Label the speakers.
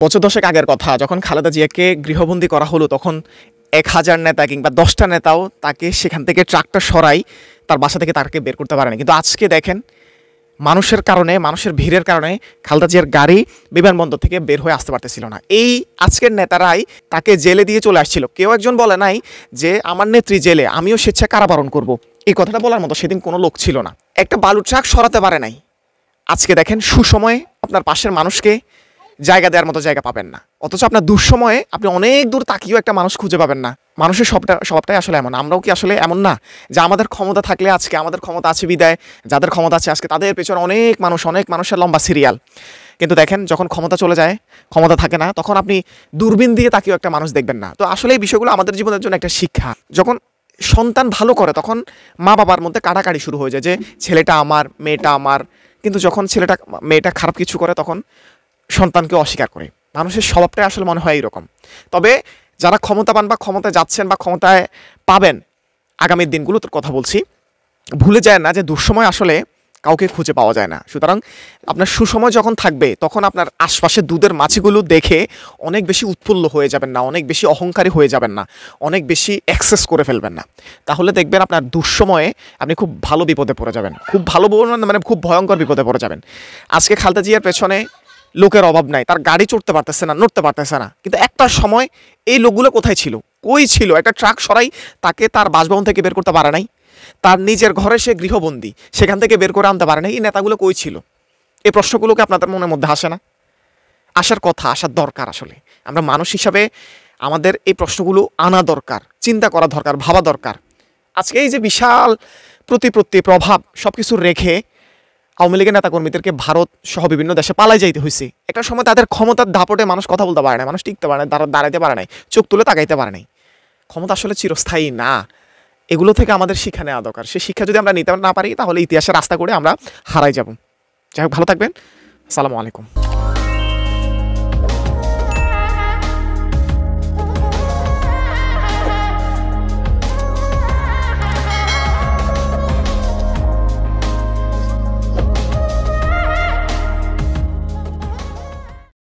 Speaker 1: বছর দশেক আগের কথা, যখন খালেদা জিয়াকে গৃহবন্দী করা হলো তখন ১,০০০ নেতা কিংবা ১০টা নেতাও তাকে সেখান থেকে ট্রাকটা সরাই তার বাসা থেকে তাকে বের করতে পারেনি। কিন্তু আজকে দেখেন, মানুষের কারণে, মানুষের ভিড়ের কারণে খালেদা জিয়ার গাড়ি বিমানবন্দর থেকে বের হয়ে আসতে পারতেছিল না। এই আজকের নেতারাই তাকে জেলে দিয়ে চলে আসছিল। কেউ একজন বলে নাই যে আমার নেত্রী জেলে, আমিও স্বেচ্ছায় কারাবরণ করব। এই কথাটা বলার মতো সেদিন কোনো লোক ছিল না। একটা বালুর ট্রাক সরাতে পারে নাই। আজকে দেখেন, সুসময়ে আপনার পাশের মানুষকে জায়গা দেওয়ার মতো জায়গা পাবেন না, অথচ আপনার দুঃসময়ে আপনি অনেক দূর তাকিয়েও একটা মানুষ খুঁজে পাবেন না। মানুষের সবটাই আসলে এমন। আমরাও কি আসলে এমন না যে আমাদের ক্ষমতা থাকলে, আজকে আমাদের ক্ষমতা আছে বিদায়, যাদের ক্ষমতা আছে আজকে তাদের পেছনে অনেক মানুষের লম্বা সিরিয়াল। কিন্তু দেখেন, যখন ক্ষমতা চলে যায়, ক্ষমতা থাকে না, তখন আপনি দূরবীন দিয়ে তাকিয়েও একটা মানুষ দেখবেন না। তো আসলে এই বিষয়গুলো আমাদের জীবনের জন্য একটা শিক্ষা। যখন সন্তান ভালো করে তখন মা বাবার মধ্যে কাটাকাটি শুরু হয়ে যায় যে ছেলেটা আমার, মেয়েটা আমার। কিন্তু যখন মেয়েটা খারাপ কিছু করে তখন সন্তানকে অস্বীকার করে। মানুষের স্বভাবটাই আসলে মনে হয় এইরকম। তবে যারা ক্ষমতাবান বা ক্ষমতায় যাচ্ছেন বা ক্ষমতায় পাবেন আগামীর দিনগুলোর কথা বলছি, ভুলে যায় না যে দুঃসময় আসলে কাউকে খুঁজে পাওয়া যায় না। সুতরাং আপনার সুসময় যখন থাকবে তখন আপনার আশপাশের দুধের মাছিগুলো দেখে অনেক বেশি উৎফুল্ল হয়ে যাবেন না, অনেক বেশি অহংকারী হয়ে যাবেন না, অনেক বেশি অ্যাক্সেস করে ফেলবেন না। তাহলে দেখবেন আপনার দুঃসময়ে আপনি খুব ভালো বিপদে পড়ে যাবেন, খুব ভালো মানে খুব ভয়ঙ্কর বিপদে পড়ে যাবেন। আজকে খালেদা জিয়ার পেছনে লোকের অভাব নাই, তার গাড়ি চড়তে পারতেছে না, নড়তে পারতেছে না, কিন্তু একটা সময় এই লোকগুলো কোথায় ছিল, কই ছিল? একটা ট্রাক সরাই তাকে তার বাসভবন থেকে বের করতে পারে নাই, তার নিজের ঘরে সে গৃহবন্দী, সেখান থেকে বের করে আনতে পারে নাই। এই নেতাগুলো কই ছিল? এই প্রশ্নগুলোকে আপনাদের মনের মধ্যে আসে না? আসার কথা, আসার দরকার। আসলে আমরা মানুষ হিসাবে আমাদের এই প্রশ্নগুলো আনা দরকার, চিন্তা করা দরকার, ভাবা দরকার। আজকে এই যে বিশাল প্রতিপত্তি, প্রভাব সব কিছু রেখে আওয়ামী লীগের নেতাকর্মীদেরকে ভারত সহ বিভিন্ন দেশে পালাই যাইতে হয়েছে। একটা সময় তাদের ক্ষমতার দাপটে মানুষ কথা বলতে পারে না, মানুষ টিকতে পারে না, দাঁড়াইতে পারে নাই, চোখ তুলে তাকাইতে পারে নাই। ক্ষমতা আসলে চিরস্থায়ী না। এগুলো থেকে আমাদের শিক্ষা নেওয়া দরকার। সেই শিক্ষা যদি আমরা নিতে না পারি তাহলে ইতিহাসের রাস্তা করে আমরা হারাই যাব। যাই হোক, ভালো থাকবেন। আসসালামু আলাইকুম।